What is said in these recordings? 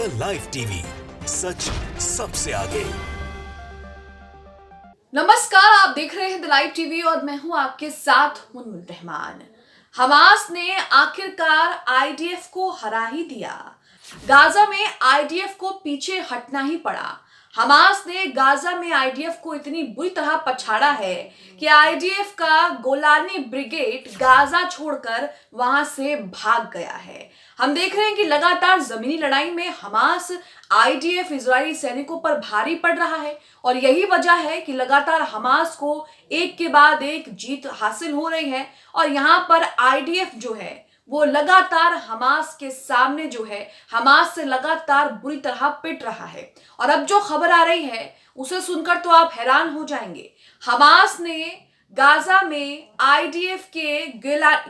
The live TV, सच सबसे आगे। नमस्कार, आप देख रहे हैं द लाइव टीवी और मैं हूं आपके साथ मुनमुन रहमान। हमास ने आखिरकार आईडीएफ को हरा ही दिया। गाजा में आईडीएफ को पीछे हटना ही पड़ा। हमास ने गाजा में आईडीएफ को इतनी बुरी तरह पछाड़ा है कि आईडीएफ का गोलानी ब्रिगेड गाजा छोड़कर वहां से भाग गया है। हम देख रहे हैं कि लगातार जमीनी लड़ाई में हमास आईडीएफ इजरायली सैनिकों पर भारी पड़ रहा है और यही वजह है कि लगातार हमास को एक के बाद एक जीत हासिल हो रही है और यहां पर आईडीएफ जो है वो लगातार हमास के सामने जो है हमास से लगातार बुरी तरह पिट रहा है। और अब जो खबर आ रही है उसे सुनकर तो आप हैरान हो जाएंगे। हमास ने गाजा में आईडीएफ के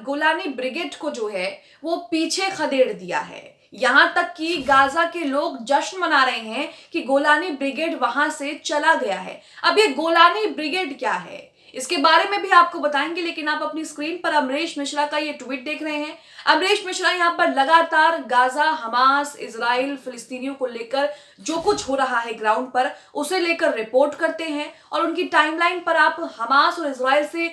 गोलानी ब्रिगेड को जो है वो पीछे खदेड़ दिया है। यहां तक कि गाजा के लोग जश्न मना रहे हैं कि गोलानी ब्रिगेड वहां से चला गया है। अब ये गोलानी ब्रिगेड क्या है इसके बारे में भी आपको बताएंगे, लेकिन आप अपनी स्क्रीन पर अमरीश मिश्रा का ये ट्वीट देख रहे हैं। अमरीश मिश्रा यहाँ पर लगातार गाजा, हमास, इजराइल, फिलिस्तीनियों को लेकर जो कुछ हो रहा है ग्राउंड पर उसे लेकर रिपोर्ट करते हैं और उनकी टाइमलाइन पर आप हमास और इजराइल से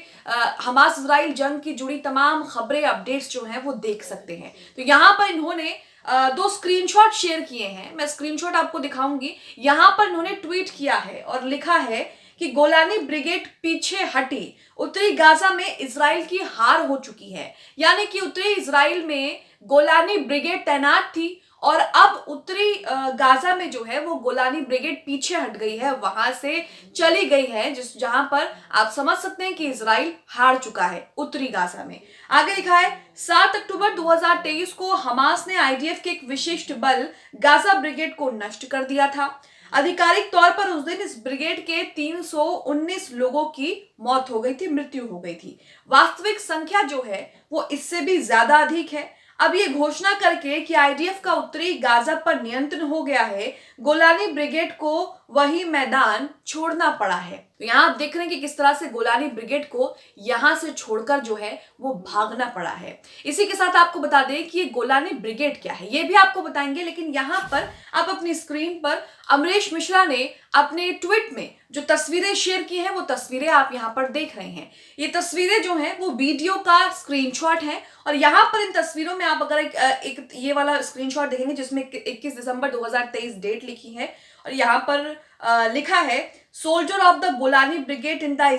हमास इजराइल जंग की जुड़ी तमाम खबरें, अपडेट्स जो हैं वो देख सकते हैं। तो यहाँ पर इन्होंने दो स्क्रीनशॉट शेयर किए हैं। मैं स्क्रीनशॉट आपको दिखाऊंगी। यहां पर इन्होंने ट्वीट किया है और लिखा है कि गोलानी ब्रिगेड पीछे हटी, उत्तरी गाजा में इजराइल की हार हो चुकी है। यानी कि उत्तरी इजराइल में गोलानी ब्रिगेड तैनात थी और अब उत्तरी गाजा में जो है वो गोलानी ब्रिगेड पीछे हट गई है, वहां से चली गई है, जहां पर आप समझ सकते हैं कि इजराइल हार चुका है उत्तरी गाजा में। आगे लिखा है 7 अक्टूबर 2023 को हमास ने आईडीएफ के एक विशिष्ट बल गाजा ब्रिगेड को नष्ट कर दिया था। आधिकारिक तौर पर उस दिन इस ब्रिगेड के 319 लोगों की मौत हो गई थी, मृत्यु हो गई थी। वास्तविक संख्या जो है वो इससे भी ज्यादा अधिक है। अब ये घोषणा करके कि आईडीएफ का उत्तरी गाजा पर नियंत्रण हो गया है, गोलानी ब्रिगेड को वही मैदान छोड़ना पड़ा है। तो यहाँ आप देख रहे हैं कि किस तरह से गोलानी ब्रिगेड को यहां से छोड़कर जो है वो भागना पड़ा है। इसी के साथ आपको बता दें कि ये गोलानी ब्रिगेड क्या है ये भी आपको बताएंगे, लेकिन यहाँ पर आप अपनी स्क्रीन पर अमरीश मिश्रा ने अपने ट्वीट में जो तस्वीरें शेयर की हैं वो तस्वीरें आप यहाँ पर देख रहे हैं। ये तस्वीरें जो हैं वो वीडियो का स्क्रीनशॉट है और यहाँ पर इन तस्वीरों में आप अगर एक ये वाला स्क्रीनशॉट देखेंगे जिसमें 21 दिसंबर 2023 डेट लिखी है और यहाँ पर लिखा है soldier of the Golani brigade in the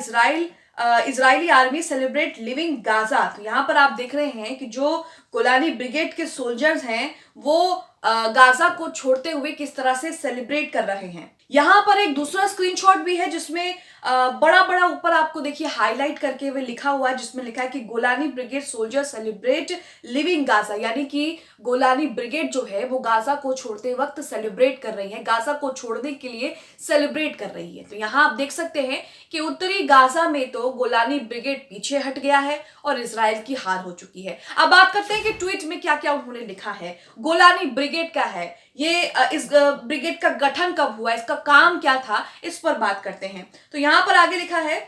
Israeli army celebrate living Gaza. तो यहाँ पर आप देख रहे हैं कि जो गोलानी ब्रिगेड के सोल्जर्स हैं वो गाजा को छोड़ते हुए किस तरह से सेलिब्रेट कर रहे हैं। यहाँ पर एक दूसरा स्क्रीनशॉट भी है जिसमें बड़ा बड़ा ऊपर आपको देखिए हाईलाइट करके हुए लिखा हुआ है, जिसमें लिखा है कि Golani brigade soldier celebrate living Gaza. यानी कि गोलानी ब्रिगेड जो है वो गाजा को छोड़ते वक्त सेलिब्रेट कर रही है, गाजा को छोड़ने के लिए सेलिब्रेट कर रही है। तो यहाँ आप देख सकते हैं कि उत्तरी गाजा में तो गोलानी ब्रिगेड पीछे हट गया है और इजराइल की हार हो चुकी है। अब बात करते हैं कि ट्वीट में क्या क्या उन्होंने लिखा है। गोलानी ब्रिगेड क्या है, ये इस ब्रिगेड का गठन कब हुआ, इसका काम क्या था, इस पर बात करते हैं। तो यहां पर आगे लिखा है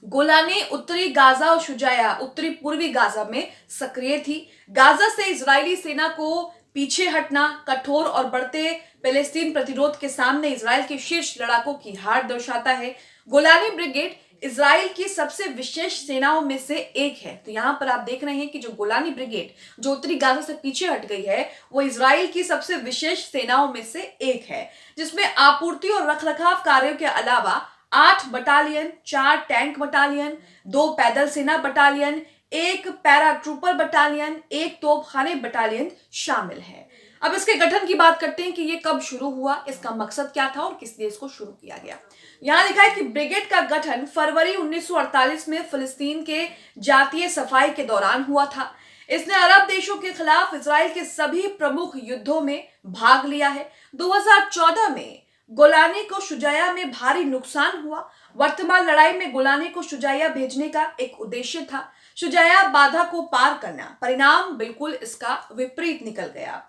गोलानी उत्तरी गाजा और शुजाया उत्तरी पूर्वी गाजा में सक्रिय थी। गाजा से इजरायली सेना को पीछे हटना कठोर और बढ़ते फिलिस्तीन प्रतिरोध के सामने इजराइल के शीर्ष लड़ाकों की हार दर्शाता है। गोलानी ब्रिगेड इजराइल की सबसे विशेष सेनाओं में से एक है। तो यहाँ पर आप देख रहे हैं कि जो गोलानी ब्रिगेड जो उत्तरी गाजा से पीछे हट गई है वो इजराइल की सबसे विशेष सेनाओं में से एक है, जिसमें आपूर्ति और रखरखाव कार्यों के अलावा 8 बटालियन, 4 टैंक बटालियन, 2 पैदल सेना बटालियन, 1 पैराट्रूपर बटालियन, 1 तोपखाने बटालियन शामिल है। अब इसके गठन की बात करते हैं कि ये कब शुरू हुआ, इसका मकसद क्या था और किस लिए इसको शुरू किया गया। यहाँ लिखा है कि ब्रिगेड का गठन फरवरी 1948 में फिलिस्तीन के जातीय सफाई के दौरान हुआ था। इसने अरब देशों के खिलाफ इजराइल के सभी प्रमुख युद्धों में भाग लिया है। 2014 में गोलानी को शुजाया में भारी नुकसान हुआ। वर्तमान लड़ाई में गोलानी को शुजाया भेजने का एक उद्देश्य था, शुजाया बाधा को पार करना। परिणाम बिल्कुल इसका विपरीत निकल गया।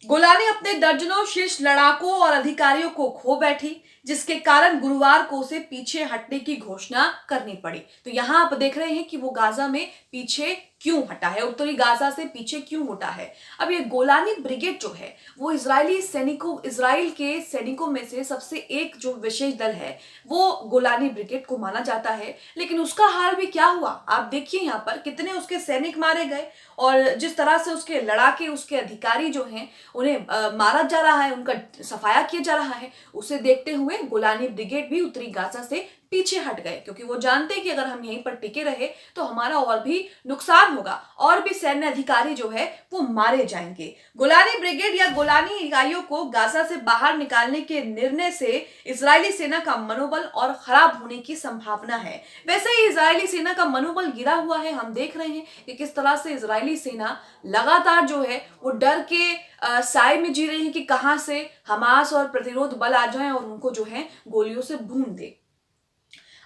गोलानी अपने दर्जनों शीर्ष लड़ाकों और अधिकारियों को खो बैठी। जिसके कारण गुरुवार को उसे पीछे हटने की घोषणा करनी पड़ी। तो यहाँ आप देख रहे हैं कि वो गाजा में पीछे क्यों हटा है, उत्तरी गाजा से पीछे क्यों हटा है। अब ये गोलानी ब्रिगेड जो है वो इजराइल के सैनिकों में से सबसे एक जो विशेष दल है वो गोलानी ब्रिगेड को माना जाता है। लेकिन उसका हाल भी क्या हुआ आप देखिए, यहाँ पर कितने उसके सैनिक मारे गए और जिस तरह से उसके लड़ाके, उसके अधिकारी जो हैं उन्हें मारा जा रहा है, उनका सफाया किया जा रहा है। उसे देखते हुए गोलानी ब्रिगेड भी उत्तरी गाजा से पीछे हट गए, क्योंकि वो जानते हैं कि अगर हम यहीं पर टिके रहे तो हमारा और भी नुकसान होगा और भी सैन्य अधिकारी जो है वो मारे जाएंगे। गोलानी ब्रिगेड या गोलानी इकाइयों को गाजा से बाहर निकालने के निर्णय से इजरायली सेना का मनोबल और खराब होने की संभावना है। वैसे ही इजरायली सेना का मनोबल गिरा हुआ है। हम देख रहे हैं कि किस तरह से इजरायली सेना लगातार जो है वो डर के साए में जी रही है कि कहां से हमास और प्रतिरोध बल आ जाएं और उनको जो है गोलियों से भून दे।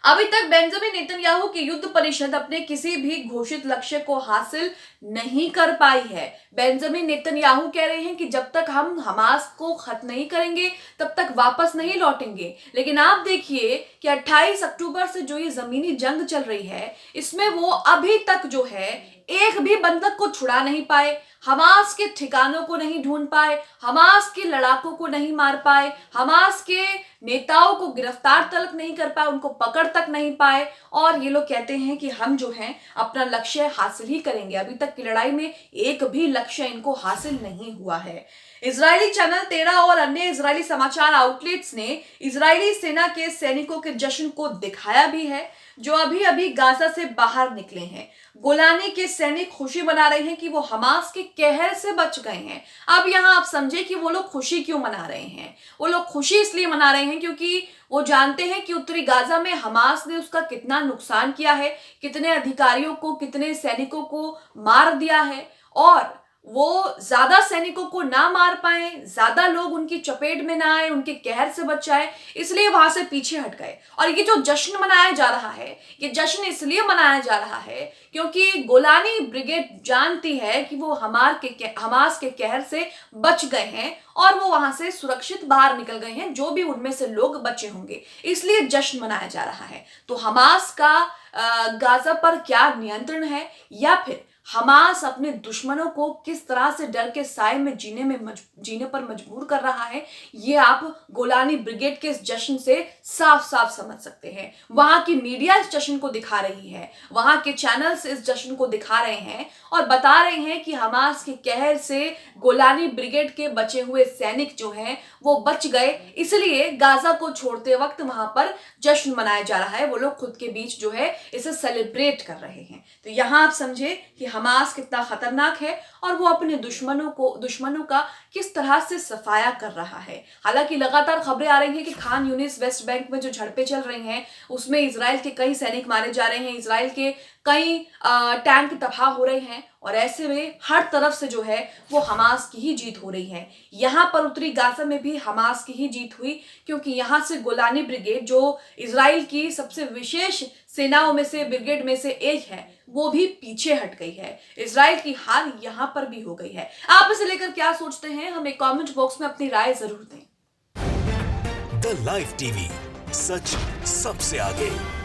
अभी तक बेंजामिन नेतन्याहू की युद्ध परिषद अपने किसी भी घोषित लक्ष्य को हासिल नहीं कर पाई है। बेंजामिन नेतन्याहू कह रहे हैं कि जब तक हम हमास को खत्म नहीं करेंगे तब तक वापस नहीं लौटेंगे। लेकिन आप देखिए कि 28 अक्टूबर से जो ये जमीनी जंग चल रही है इसमें वो अभी तक जो है एक भी बंधक को छुड़ा नहीं पाए, हमास के ठिकानों को नहीं ढूंढ पाए, हमास के लड़ाकों को नहीं मार पाए, हमास के नेताओं को गिरफ्तार तक नहीं कर पाए, उनको पकड़ तक नहीं पाए। और ये लोग कहते हैं कि हम जो हैं अपना लक्ष्य हासिल ही करेंगे। अभी तक की लड़ाई में एक भी लक्ष्य इनको हासिल नहीं हुआ है। इजरायली चैनल 13 और अन्य इजरायली समाचार आउटलेट्स ने इजरायली सेना के सैनिकों के जश्न को दिखाया भी है जो अभी अभी गाजा से बाहर निकले हैं। गोलानी के सैनिक खुशी मना रहे हैं कि वो हमास के कहर से बच गए हैं। अब यहाँ आप समझे कि वो लोग खुशी क्यों मना रहे हैं। वो लोग खुशी इसलिए मना रहे हैं क्योंकि वो जानते हैं कि उत्तरी गाजा में हमास ने उसका कितना नुकसान किया है, कितने अधिकारियों को, कितने सैनिकों को मार दिया है और वो ज्यादा सैनिकों को ना मार पाए, ज्यादा लोग उनकी चपेट में ना आए, उनके कहर से बच जाए, इसलिए वहां से पीछे हट गए। और ये जो जश्न मनाया जा रहा है, ये जश्न इसलिए मनाया जा रहा है क्योंकि गोलानी ब्रिगेड जानती है कि वो हमास के कहर से बच गए हैं और वो वहां से सुरक्षित बाहर निकल गए हैं, जो भी उनमें से लोग बचे होंगे, इसलिए जश्न मनाया जा रहा है। तो हमास का गाजा पर क्या नियंत्रण है या फिर हमास अपने दुश्मनों को किस तरह से डर के साए में जीने पर मजबूर कर रहा है, ये आप गोलानी ब्रिगेड के इस जश्न से साफ साफ समझ सकते हैं। वहां की मीडिया इस जश्न को दिखा रही है, वहां के चैनल्स इस जश्न को दिखा रहे हैं और बता रहे हैं कि हमास के कहर से गोलानी ब्रिगेड के बचे हुए सैनिक जो हैं वो बच गए, इसलिए गाजा को छोड़ते वक्त वहां पर जश्न मनाया जा रहा है। वो लोग खुद के बीच जो है इसे सेलिब्रेट कर रहे हैं। तो यहाँ आप समझे कि हमास कितना खतरनाक है और वो अपने दुश्मनों का किस तरह से सफाया कर रहा है। हालांकि लगातार खबरें आ रही हैं कि खान यूनिस वेस्ट बैंक में जो झड़पें चल रही हैं उसमें इजराइल के कई सैनिक मारे जा रहे हैं, इजराइल के कई टैंक तबाह हो रहे हैं और ऐसे में हर तरफ से जो है वो हमास की ही जीत हो रही है। यहाँ पर उत्तरी गाजा में भी हमास की ही जीत हुई क्योंकि यहाँ से गोलानी ब्रिगेड जो इजराइल की सबसे विशेष सेनाओं में से ब्रिगेड में से एक है वो भी पीछे हट गई है। इजराइल की हार यहाँ पर भी हो गई है। आप इसे लेकर क्या सोचते हैं हमें कमेंट बॉक्स में अपनी राय जरूर दें। द लाइव टीवी, सच सबसे आगे।